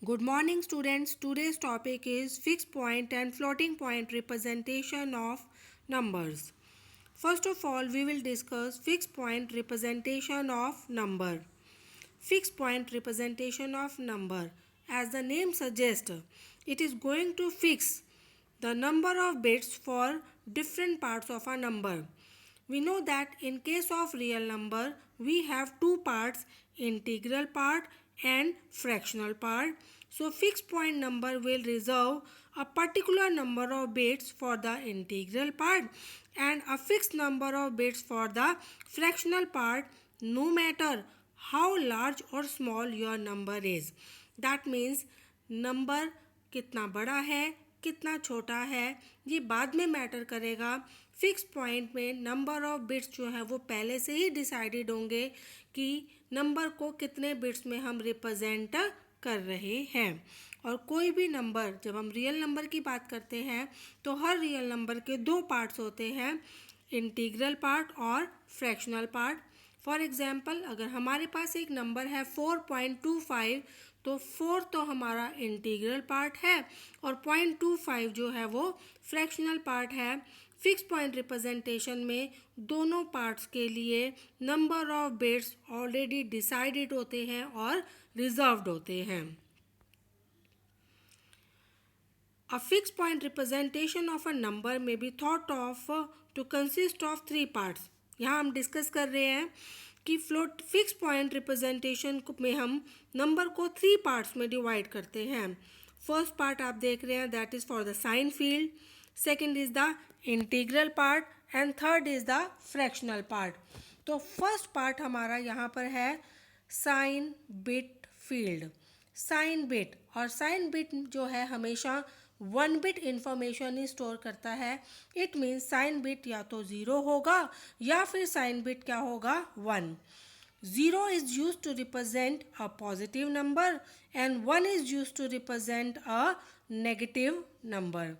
Good morning, students. Today's topic is fixed point and floating point representation of numbers. First of all, we will discuss fixed point representation of number. Fixed point representation of number. As the name suggests, it is going to fix the number of bits for different parts of a number. We know that in case of real number, we have two parts, integral part and fractional part. So fixed point number will reserve a particular number of bits for the integral part and a fixed number of bits for the fractional part, no matter how large or small your number is. That means number कितना बड़ा है कितना छोटा है ये बाद में matter करेगा। फिक्स पॉइंट में नंबर ऑफ बिट्स जो है वो पहले से ही डिसाइडेड होंगे कि नंबर को कितने बिट्स में हम रिप्रेजेंट कर रहे हैं। और कोई भी नंबर, जब हम रियल नंबर की बात करते हैं तो हर रियल नंबर के दो पार्ट्स होते हैं, इंटीग्रल पार्ट और फ्रैक्शनल पार्ट। फॉर एग्जाम्पल, अगर हमारे पास एक नंबर है 4.25, तो 4 तो हमारा इंटीग्रल पार्ट है और 0.25 जो है वो फ्रैक्शनल पार्ट है। फिक्स पॉइंट रिप्रेजेंटेशन में दोनों पार्ट्स के लिए number of bits already decided होते हैं और रिजर्व्ड होते हैं। A fixed point representation of a number may be thought of to consist of three parts. यहाँ हम डिस्कस कर रहे हैं कि फ्लोट फिक्स पॉइंट रिप्रेजेंटेशन में हम नंबर को थ्री पार्ट्स में डिवाइड करते हैं। फर्स्ट पार्ट आप देख रहे हैं, that is for the sign field, second is the integral part and third is the fractional part. तो फर्स्ट पार्ट हमारा यहाँ पर है sign bit field. Sign bit, और साइन बिट जो है हमेशा 1 बिट इंफॉर्मेशन ही स्टोर करता है। इट मीन्स साइन बिट या तो 0 होगा या फिर साइन बिट क्या होगा 1। 0 is used to represent a positive number and 1 is used to represent a negative number.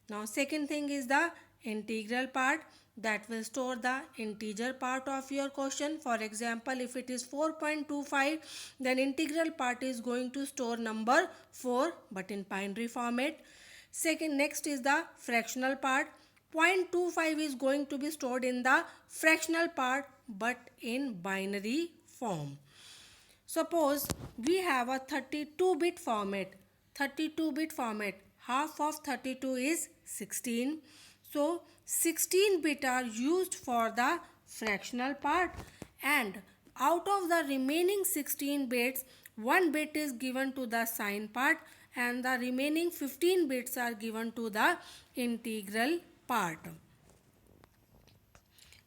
Now second thing is the integral part that will store the integer part of your question. For example, if it is 4.25, then integral part is going to store number 4 but in binary format. Next is the fractional part. 0.25 is going to be stored in the fractional part but in binary form. Suppose we have a 32-bit format. 32-bit format, half of 32 is 16. So 16 bit are used for the fractional part, and out of the remaining 16 bits, 1 bit is given to the sign part and the remaining 15 bits are given to the integral part.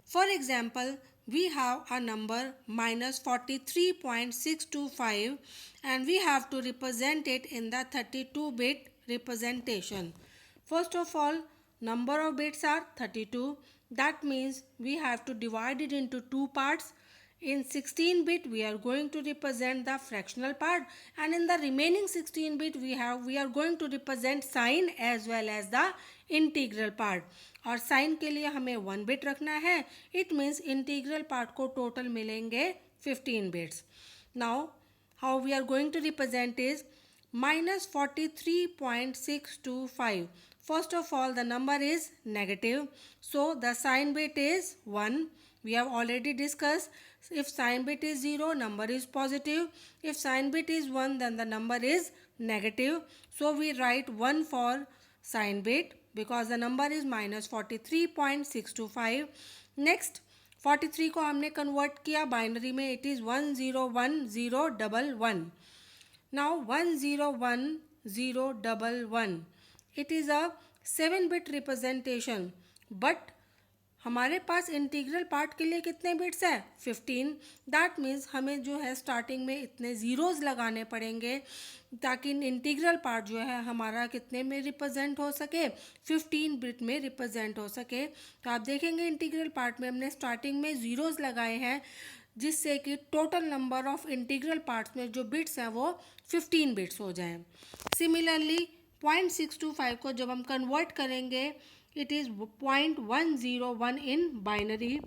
For example, we have a number minus 43.625 and we have to represent it in the 32-bit representation. First of all, number of bits are 32. That means we have to divide it into two parts. In 16-bit we are going to represent the fractional part, and in the remaining 16-bit we are going to represent sign as well as the integral part. और sign के लिए हमें 1 bit रखना है। It means integral part को total मिलेंगे 15 bits. Now how we are going to represent is minus 43.625. First of all, the number is negative, so the sign bit is 1. We have already discussed, if sign bit is 0, number is positive. If sign bit is 1, then the number is negative. So we write 1 for sign bit because the number is minus 43.625. Next, 43 को हमने convert किया binary में, it is 101011. Now 101011, it is a 7-bit representation, but हमारे पास integral part के लिए कितने bits है 15. That means हमें जो है स्टार्टिंग में इतने ज़ीरोज़ लगाने पड़ेंगे ताकि इंटीग्रल पार्ट जो है हमारा कितने में रिप्रेजेंट हो सके 15 बिट में रिप्रेजेंट हो सके. तो आप देखेंगे इंटीग्रल पार्ट में हमने स्टार्टिंग में ज़ीरोज़ लगाए हैं जिससे कि total number of integral parts में जो बिट्स हैं वो 15 बिट्स हो जाएं. सिमिलरली 0.625 को जब हम कन्वर्ट करेंगे, it is 0.101 in binary.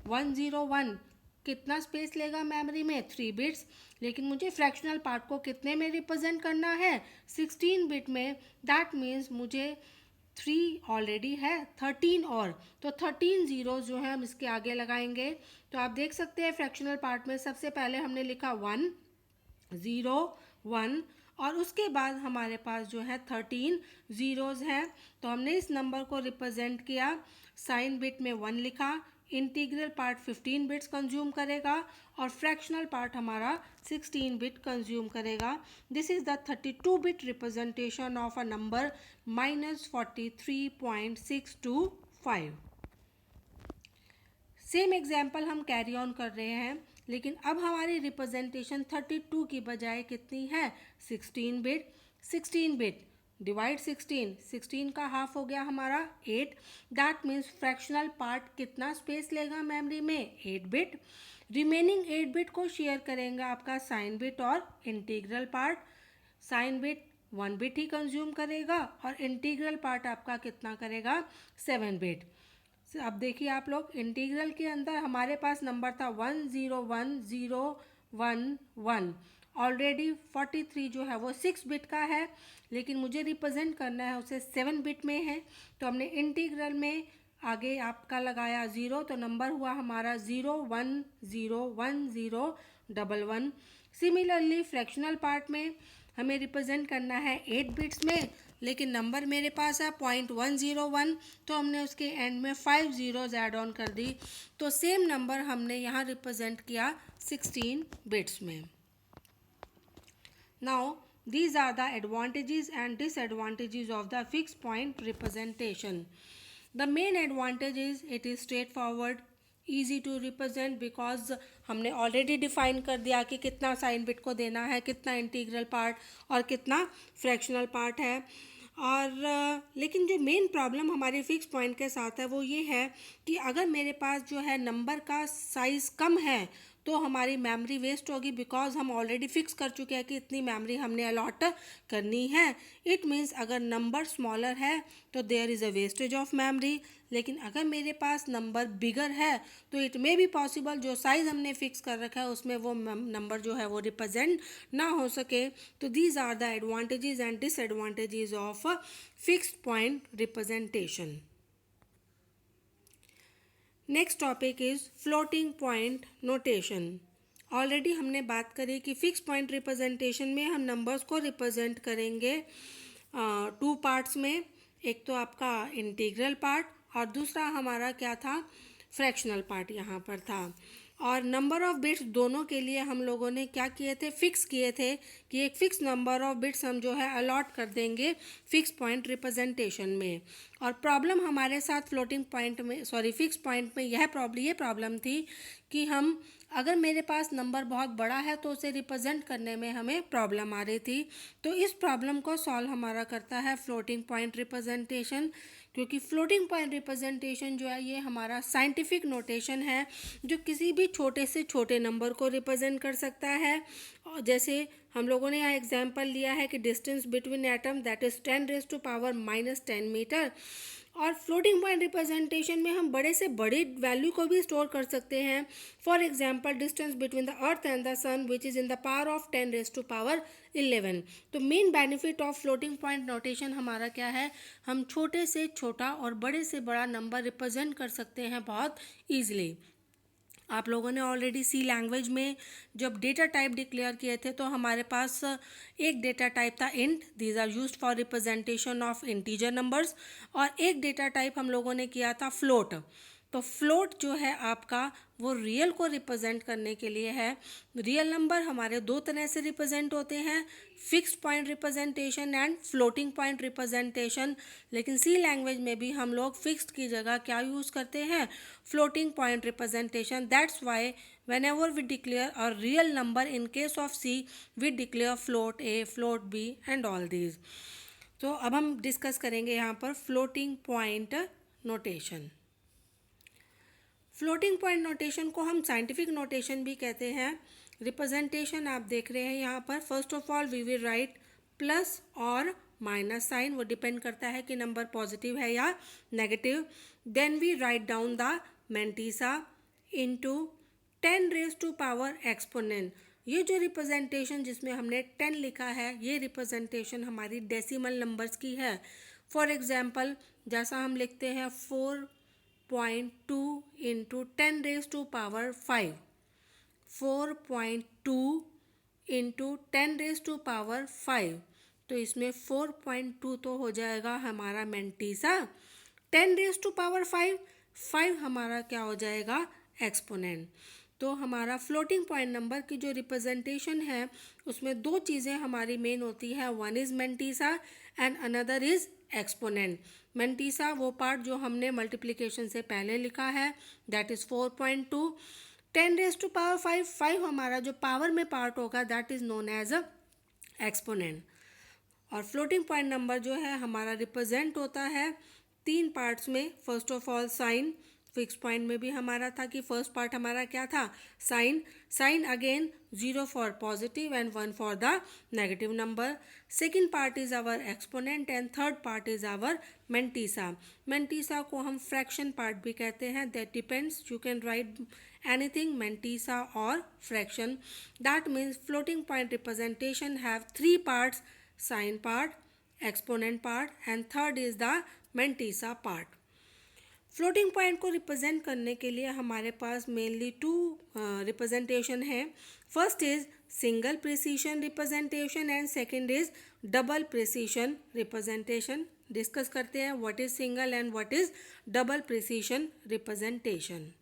101 कितना स्पेस लेगा मेमोरी में, 3 बिट्स। लेकिन मुझे फ्रैक्शनल पार्ट को कितने में रिप्रेजेंट करना है, 16 बिट में। दैट मीन्स मुझे 3 ऑलरेडी है, 13 और, तो 13 जीरोज जो है हम इसके आगे लगाएंगे। तो आप देख सकते हैं फ्रैक्शनल पार्ट में सबसे पहले हमने लिखा 1 0 1, और उसके बाद हमारे पास जो है 13 जीरोज हैं। तो हमने इस नंबर को रिप्रेजेंट किया, साइन बिट में 1 लिखा, इंटीग्रल पार्ट 15 बिट्स कंज्यूम करेगा और फ्रैक्शनल पार्ट हमारा 16 बिट कंज्यूम करेगा। This is the 32 bit representation of a number -43.625। Same example हम कैरी ऑन कर रहे हैं, लेकिन अब हमारी रिप्रेजेंटेशन 32 की बजाय कितनी है, 16 बिट। 16 बिट डिवाइड 16 का हाफ हो गया हमारा 8। दैट मीन्स फ्रैक्शनल पार्ट कितना स्पेस लेगा मेमोरी में, 8 बिट। रिमेनिंग 8 बिट को शेयर करेंगे आपका साइन बिट और integral part. Sign bit 1 bit ही कंज्यूम करेगा और इंटीग्रल पार्ट आपका कितना करेगा, 7 बिट। अब देखिए आप लोग, इंटीग्रल के अंदर हमारे पास नंबर था 101011। ऑलरेडी 43 जो है वो 6 बिट का है, लेकिन मुझे रिप्रेजेंट करना है उसे 7 बिट में है। तो हमने इंटीग्रल में आगे आपका लगाया 0, तो नंबर हुआ हमारा 01010111। सिमिलरली फ्रैक्शनल पार्ट में हमें रिप्रेजेंट करना है 8 बिट्स में, लेकिन नंबर मेरे पास है 0.101, तो हमने उसके एंड में 5 जीरोज ऐड ऑन कर दी। तो सेम नंबर हमने यहाँ रिप्रेजेंट किया 16 बिट्स में। Now these are the advantages and disadvantages of the fixed point representation. The main advantage is it is straightforward, easy to represent because हमने already define कर दिया कि कितना साइन बिट को देना है, कितना इंटीग्रल पार्ट और कितना फ्रैक्शनल पार्ट है। और लेकिन जो मेन प्रॉब्लम हमारे फिक्स पॉइंट के साथ है वो ये है कि अगर मेरे पास जो है नंबर का साइज़ कम है तो हमारी मेमोरी वेस्ट होगी, बिकॉज हम ऑलरेडी फिक्स कर चुके हैं कि इतनी मेमोरी हमने अलॉट करनी है। इट मीन्स अगर नंबर स्मॉलर है तो there is a wastage of memory. लेकिन अगर मेरे पास नंबर बिगर है तो इट मे बी पॉसिबल जो साइज़ हमने फिक्स कर रखा है उसमें वो नंबर जो है वो रिप्रेजेंट ना हो सके। तो these are the advantages and disadvantages of fixed point representation. Next topic is floating point notation. Already हमने बात करी कि फिक्स पॉइंट रिप्रेजेंटेशन में हम नंबर्स को रिप्रेजेंट करेंगे 2 पार्ट्स में। एक तो आपका इंटीग्रल पार्ट और दूसरा हमारा क्या था, फ्रैक्शनल पार्ट यहाँ पर था। और नंबर ऑफ़ बिट्स दोनों के लिए हम लोगों ने क्या किए थे, फिक्स किए थे कि एक फ़िक्स नंबर ऑफ़ बिट्स हम जो है अलॉट कर देंगे फिक्स पॉइंट रिप्रेजेंटेशन में। और प्रॉब्लम हमारे साथ फ्लोटिंग पॉइंट में फिक्स पॉइंट में ये प्रॉब्लम थी कि हम अगर मेरे पास नंबर बहुत बड़ा है तो उसे रिप्रेजेंट करने में हमें प्रॉब्लम आ रही थी। तो इस प्रॉब्लम को सॉल्व हमारा करता है फ्लोटिंग पॉइंट रिप्रेजेंटेशन, क्योंकि फ्लोटिंग पॉइंट रिप्रेजेंटेशन जो है ये हमारा साइंटिफिक नोटेशन है जो किसी भी छोटे से छोटे नंबर को रिप्रेजेंट कर सकता है। और जैसे हम लोगों ने यहाँ एग्जांपल लिया है कि distance between atom that is 10⁻⁻10 metre. और फ्लोटिंग पॉइंट रिप्रेजेंटेशन में हम बड़े से बड़े वैल्यू को भी स्टोर कर सकते हैं। For example distance between the earth and the sun which is in the power of 10⁻11। तो main benefit of floating point notation हमारा क्या है, हम छोटे से छोटा और बड़े से बड़ा नंबर रिप्रेजेंट कर सकते हैं बहुत ईजिली। आप लोगों ने ऑलरेडी सी लैंग्वेज में जब डेटा टाइप डिक्लेयर किए थे तो हमारे पास एक डेटा टाइप था int, these are used for representation of integer numbers, और एक डेटा टाइप हम लोगों ने किया था फ्लोट। तो फ्लोट जो है आपका वो रियल को रिप्रेजेंट करने के लिए है। रियल नंबर हमारे 2 तरह से रिप्रेजेंट होते हैं, fixed point representation and floating point representation. लेकिन सी लैंग्वेज में भी हम लोग फिक्स्ड की जगह क्या यूज़ करते हैं, floating point representation. That's why whenever we declare a real number in case of C we declare float A, float B and all these. तो अब हम डिस्कस करेंगे यहाँ पर floating point notation. Floating point notation को हम scientific notation भी कहते हैं। रिप्रेजेंटेशन आप देख रहे हैं यहाँ पर, first of all we will write plus और माइनस साइन, वो डिपेंड करता है कि नंबर पॉजिटिव है या negative. Then we write down the mantissa into 10 raise to power exponent, ये जो रिप्रेजेंटेशन जिसमें हमने 10 लिखा है, ये रिप्रेजेंटेशन हमारी डेसिमल नंबर्स की है। फॉर एग्जांपल जैसा हम लिखते हैं 4.2 into 10 raise to power 5, 4.2 into 10 raise to power 5, तो इसमें 4.2 तो हो जाएगा हमारा मेंटीसा, 10 रेज टू पावर 5, 5 हमारा क्या हो जाएगा एक्सपोनेंट। तो हमारा फ्लोटिंग पॉइंट नंबर की जो रिप्रेजेंटेशन है उसमें दो चीज़ें हमारी मेन होती है, one is mantissa and another is exponent. Mantissa वो पार्ट जो हमने मल्टीप्लिकेशन से पहले लिखा है, that is 4.2, 10 raise to power 5, 5 हमारा जो पावर में पार्ट होगा that is known as a exponent. और फ्लोटिंग पॉइंट नंबर जो है हमारा रिप्रेजेंट होता है तीन पार्ट्स में। First of all sign, fix point में भी हमारा था कि फर्स्ट पार्ट हमारा क्या था, sign, sign again 0 for positive and 1 for the negative number. Second part is our exponent and third part is our mantissa. Mantissa को हम फ्रैक्शन पार्ट भी कहते हैं, that depends, you can write anything mantissa और fraction. That means floating point representation have three parts, sign part, exponent part and third is the mantissa part. Floating point को represent करने के लिए हमारे पास mainly to representation है। First is single precision representation and second is double precision representation. Discuss करते हैं what is single and what is double precision representation.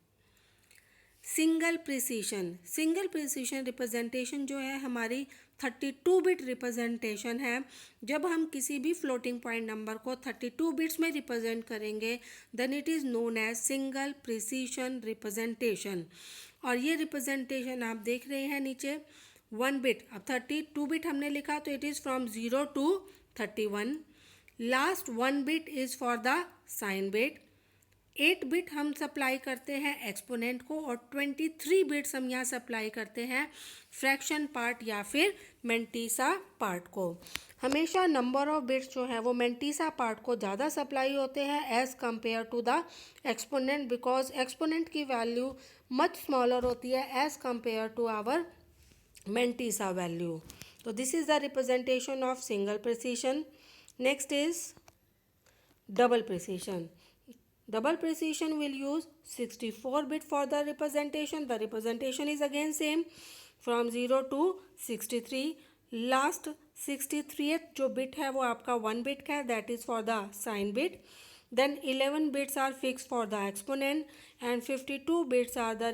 Single precision representation जो है हमारी 32 बिट रिप्रेजेंटेशन है। जब हम किसी भी फ्लोटिंग पॉइंट नंबर को 32 बिट्स में रिप्रेजेंट करेंगे then it is known as single precision representation. और ये रिप्रेजेंटेशन आप देख रहे हैं नीचे 1 बिट, अब 32 बिट हमने लिखा तो it is from 0 to 31। Last 1 bit is for the sign bit, 8 bit हम सप्लाई करते हैं एक्सपोनेंट को और 23 बिट्स हम यहाँ सप्लाई करते हैं फ्रैक्शन पार्ट या फिर मेंटीसा पार्ट को। हमेशा नंबर ऑफ बिट्स जो है वो मेंटीसा पार्ट को ज़्यादा सप्लाई होते हैं as compare to the exponent, because exponent की वैल्यू मच स्मॉलर होती है as compare to our mantissa value. तो this is the representation of single precision. Next is double precision. Double precision will use 64 bit for the representation. The representation is again same from 0 to 63. Last 63th जो bit है वो आपका 1 bit का है, that is for the sign bit. Then 11 bits are fixed for the exponent and 52 bits are the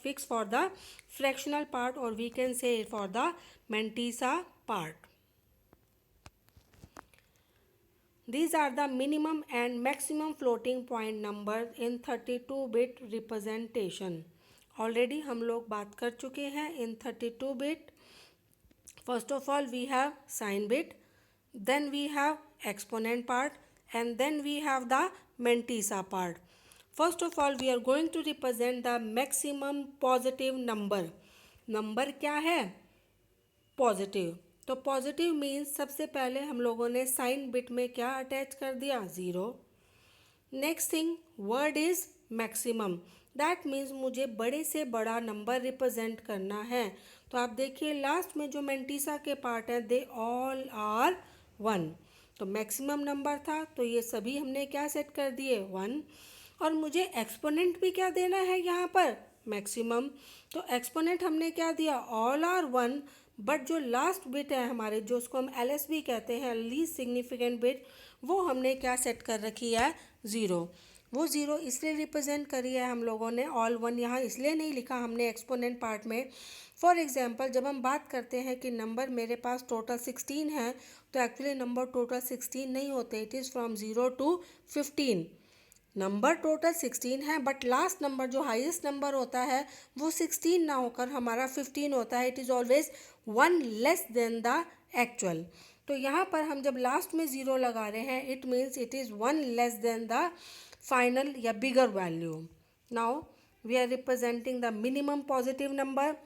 fixed for the fractional part, or we can say for the Mantissa part. These are the minimum and maximum floating point numbers in 32-bit representation. Already हम लोग बात कर चुके हैं in 32-bit. First of all we have sign bit, then we have exponent part and then we have the Mantissa part. First of all we are going to represent the maximum positive number. Number क्या है? Positive. तो positive means सबसे पहले हम लोगों ने sign bit में क्या अटैच कर दिया? 0. Next thing word is maximum, that means मुझे बड़े से बड़ा नंबर रिप्रेजेंट करना है। तो आप देखिए लास्ट में जो मेंटीसा के पार्ट हैं दे ऑल आर 1, तो मैक्सिमम नंबर था तो ये सभी हमने क्या सेट कर दिए 1। और मुझे एक्सपोनेंट भी क्या देना है यहाँ पर? मैक्सिमम। तो एक्सपोनेंट हमने क्या दिया? ऑल आर 1, बट जो लास्ट बिट है हमारे, जो उसको हम LSB कहते हैं, लीस्ट सिग्निफिकेंट बिट, वो हमने क्या सेट कर रखी है? 0। वो 0 इसलिए रिप्रेजेंट करी है हम लोगों ने, ऑल 1 यहाँ इसलिए नहीं लिखा हमने एक्सपोनेंट पार्ट में। फॉर एग्जांपल जब हम बात करते हैं कि नंबर मेरे पास टोटल 16 है, तो एक्चुअली नंबर टोटल 16 नहीं होते, it is from 0 to 15। Number total 16 है बट लास्ट नंबर जो हाईएस्ट नंबर होता है वो 16 ना होकर हमारा 15 होता है, it is always 1 less than the actual. तो यहाँ पर हम जब लास्ट में 0 लगा रहे हैं it means it is 1 less than the final या bigger value. Now we are representing the minimum positive number.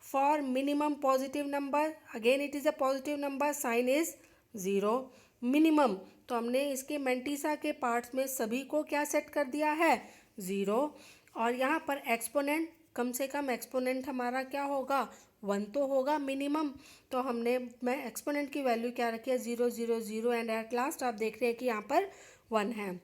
For minimum positive number again it is a positive number, sign is 0। Minimum तो हमने इसके mantissa के parts में सभी को क्या set कर दिया है? 0। और यहाँ पर एक्सपोनेंट कम से कम एक्सपोनेंट हमारा क्या होगा, 1 तो होगा मिनिमम। तो मैं एक्सपोनेंट की वैल्यू क्या रखी है, 0 0 0 एंड एट लास्ट आप देख रहे हैं कि यहाँ पर 1 है।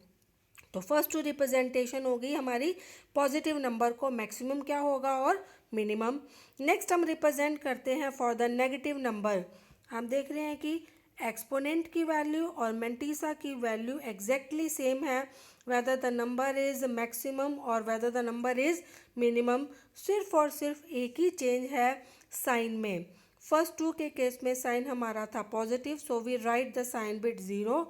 तो फर्स्ट टू रिप्रेजेंटेशन हो गई हमारी पॉजिटिव नंबर को मैक्सिमम क्या होगा और मिनिमम। नेक्स्ट हम रिप्रेजेंट करते हैं फॉर द नेगेटिव नंबर। हम देख रहे हैं कि एक्सपोनेंट की वैल्यू और मेंटिसा की वैल्यू एग्जैक्टली सेम है, whether the number is maximum और whether the number is minimum. सिर्फ और सिर्फ एक ही चेंज है साइन में। फर्स्ट टू के केस में साइन हमारा था positive, so we write the sign bit 0।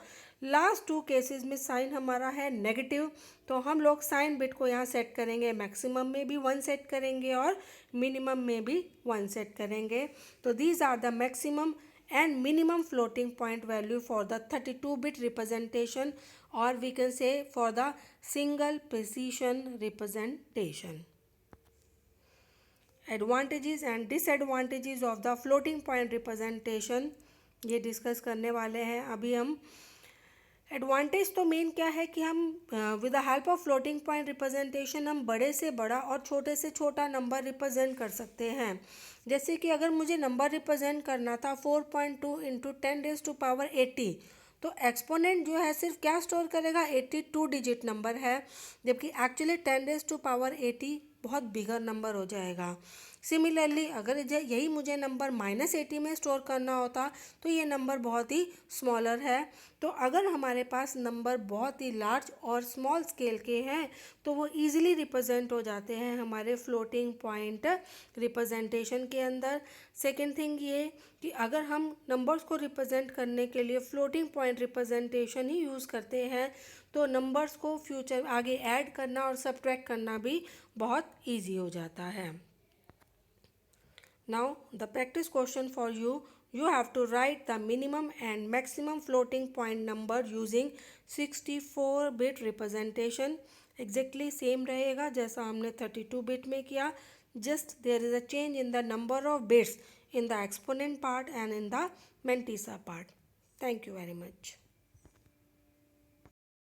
Last two cases में साइन हमारा है नेगेटिव, तो हम लोग साइन बिट को यहाँ सेट करेंगे, मैक्सिमम में भी 1 सेट करेंगे और मिनिमम में भी 1 सेट करेंगे। तो these are the maximum and minimum floating point value for the 32-bit representation, or we can say for the single precision representation. Advantages and disadvantages of the floating point representation ये discuss करने वाले हैं अभी हम। Advantage तो main क्या है कि हम with the help of floating point representation हम बड़े से बड़ा और छोटे से छोटा नंबर रिप्रेजेंट कर सकते हैं। जैसे कि अगर मुझे नंबर रिप्रेजेंट करना था 4.2 इंटू 10⁻80, तो एक्सपोनेंट जो है सिर्फ क्या स्टोर करेगा, 82 डिजिट नंबर है, जबकि एक्चुअली 10⁻80 बहुत बिगर नंबर हो जाएगा। सिमिलरली अगर यही मुझे नंबर -80 में स्टोर करना होता तो ये नंबर बहुत ही स्मॉलर है। तो अगर हमारे पास नंबर बहुत ही लार्ज और स्मॉल स्केल के हैं तो वो इजीली रिप्रेजेंट हो जाते हैं हमारे फ्लोटिंग पॉइंट रिप्रेजेंटेशन के अंदर। सेकेंड थिंग ये कि अगर हम नंबर्स को रिप्रेजेंट करने के लिए फ्लोटिंग पॉइंट रिप्रेजेंटेशन ही यूज़ करते हैं तो नंबर्स को फ्यूचर आगे ऐड करना और सब्ट्रैक्ट करना भी बहुत ईजी हो जाता है। Now the practice question for you. You have to write the minimum and maximum floating point number using 64-bit representation. Exactly same रहेगा जैसा हमने 32-bit में किया, just there is a change in the number of bits in the exponent part and in the mantissa part. Thank you very much.